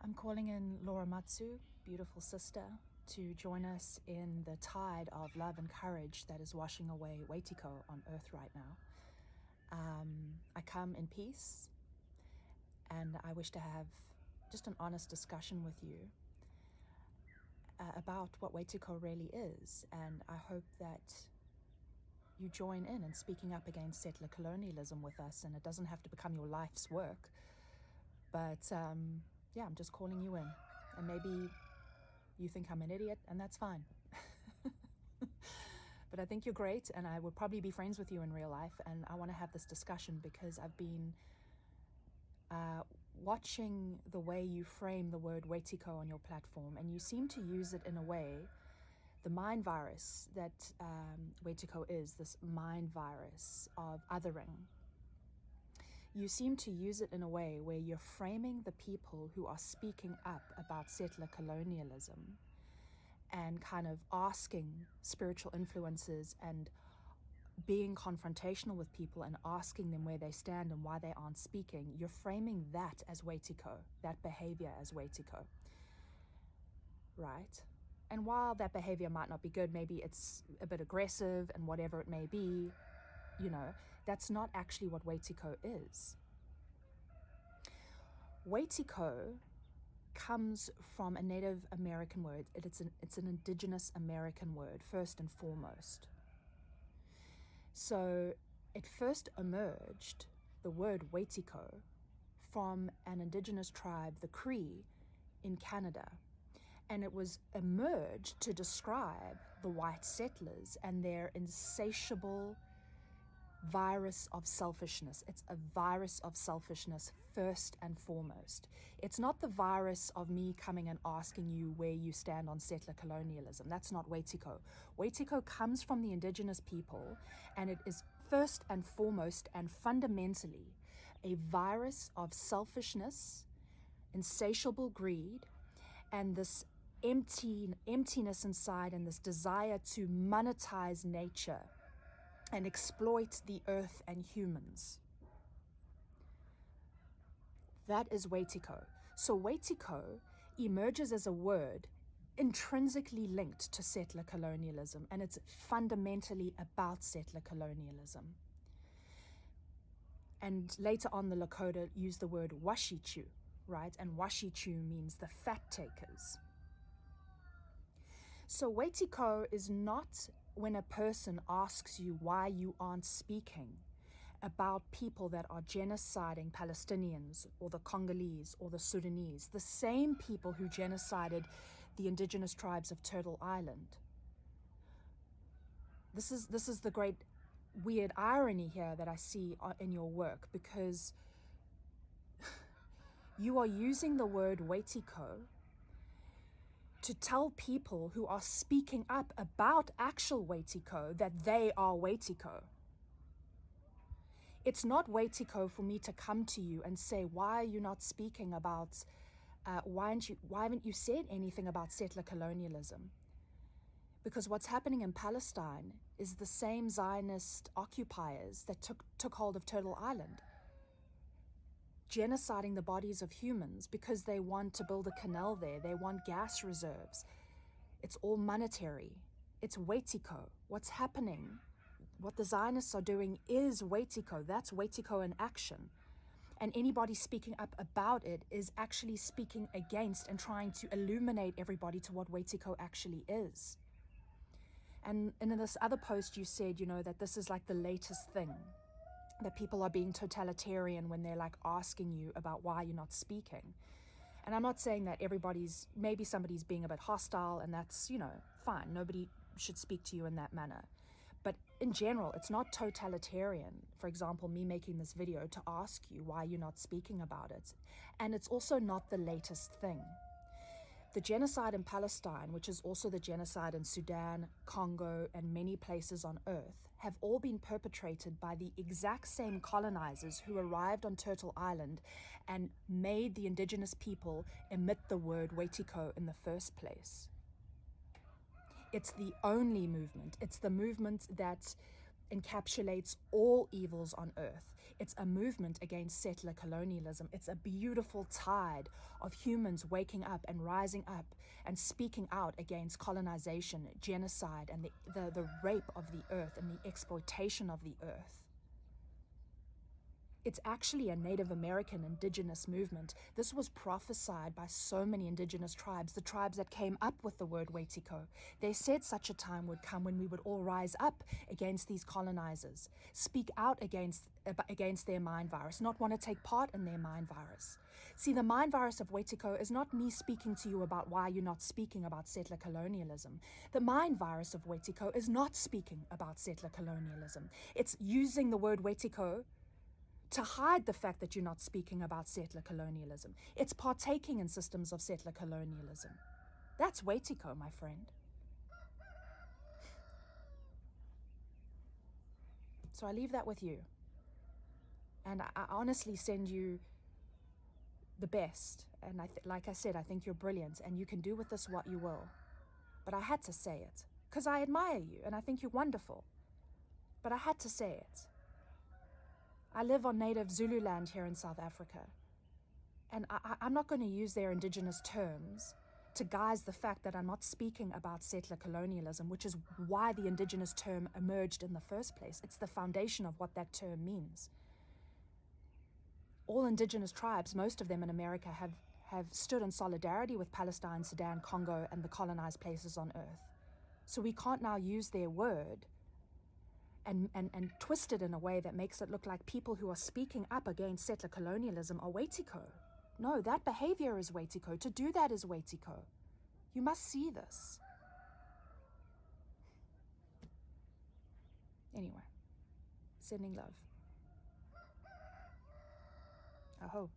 I'm calling in Laura Matsu, beautiful sister, to join us in the tide of love and courage that is washing away Wetiko on earth right now. I come in peace, and I wish to have just an honest discussion with you about what Wetiko really is, and I hope that you join in speaking up against settler colonialism with us, and it doesn't have to become your life's work, but yeah, I'm just calling you in, and maybe you think I'm an idiot, and that's fine. But I think you're great, and I would probably be friends with you in real life, and I want to have this discussion because I've been watching the way you frame the word Wetiko on your platform, and you seem to use it in a way, the mind virus that Wetiko is, this mind virus of othering. You seem to use it in a way where you're framing the people who are speaking up about settler colonialism and kind of asking spiritual influences and being confrontational with people and asking them where they stand and why they aren't speaking. You're framing that as Wetiko, that behavior as Wetiko, right? And while that behavior might not be good, maybe it's a bit aggressive and whatever it may be, you know, that's not actually what Wetiko is. Wetiko comes from a Native American word. It's an indigenous American word, first and foremost. So it first emerged, the word Wetiko, from an indigenous tribe, the Cree, in Canada. And it was emerged to describe the white settlers and their insatiable virus of selfishness. It's a virus of selfishness first and foremost. It's not the virus of me coming and asking you where you stand on settler colonialism. That's not Wetiko. Wetiko comes from the indigenous people, and it is first and foremost and fundamentally a virus of selfishness, insatiable greed, and this emptiness inside, and this desire to monetize nature and exploit the earth and humans. That is Wetiko. So Wetiko emerges as a word intrinsically linked to settler colonialism, and it's fundamentally about settler colonialism. And later on, the Lakota used the word washichu, right? And washichu means the fat takers. So Wetiko is not when a person asks you why you aren't speaking about people that are genociding Palestinians or the Congolese or the Sudanese, the same people who genocided the indigenous tribes of Turtle Island. This is the great weird irony here that I see in your work, because you are using the word Wetiko to tell people who are speaking up about actual Wetiko that they are Wetiko. It's not Wetiko for me to come to you and say, why are you not speaking about, why haven't you said anything about settler colonialism? Because what's happening in Palestine is the same Zionist occupiers that took hold of Turtle Island, genociding the bodies of humans because they want to build a canal there. They want gas reserves. It's all monetary. It's Wetiko. What's happening, what the Zionists are doing is Wetiko. That's Wetiko in action. And anybody speaking up about it is actually speaking against and trying to illuminate everybody to what Wetiko actually is. And in this other post you said, you know, that this is like the latest thing, that people are being totalitarian when they're like asking you about why you're not speaking. And I'm not saying that maybe somebody's being a bit hostile, and that's, you know, fine. Nobody should speak to you in that manner. But in general, it's not totalitarian. For example, me making this video to ask you why you're not speaking about it. And it's also not the latest thing. The genocide in Palestine, which is also the genocide in Sudan, Congo, and many places on earth, have all been perpetrated by the exact same colonizers who arrived on Turtle Island and made the indigenous people emit the word Wetiko in the first place. It's the only movement. It's the movement that encapsulates all evils on earth. It's a movement against settler colonialism. It's a beautiful tide of humans waking up and rising up and speaking out against colonization, genocide, and the rape of the earth and the exploitation of the earth. It's actually a Native American indigenous movement. This was prophesied by so many indigenous tribes, the tribes that came up with the word Wetiko. They said such a time would come when we would all rise up against these colonizers, speak out against their mind virus, not want to take part in their mind virus. See, the mind virus of Wetiko is not me speaking to you about why you're not speaking about settler colonialism. The mind virus of Wetiko is not speaking about settler colonialism. It's using the word Wetiko to hide the fact that you're not speaking about settler colonialism. It's partaking in systems of settler colonialism. That's Wetiko, my friend. So I leave that with you. And I honestly send you the best. And like I said, I think you're brilliant and you can do with this what you will. But I had to say it because I admire you and I think you're wonderful. But I had to say it. I live on native Zulu land here in South Africa. And I'm not going to use their indigenous terms to guise the fact that I'm not speaking about settler colonialism, which is why the indigenous term emerged in the first place. It's the foundation of what that term means. All indigenous tribes, most of them in America, have stood in solidarity with Palestine, Sudan, Congo, and the colonized places on earth. So we can't now use their word and twist it in a way that makes it look like people who are speaking up against settler colonialism are Wetiko. No, that behavior is Wetiko. To do that is Wetiko. You must see this. Anyway, sending love. Aho.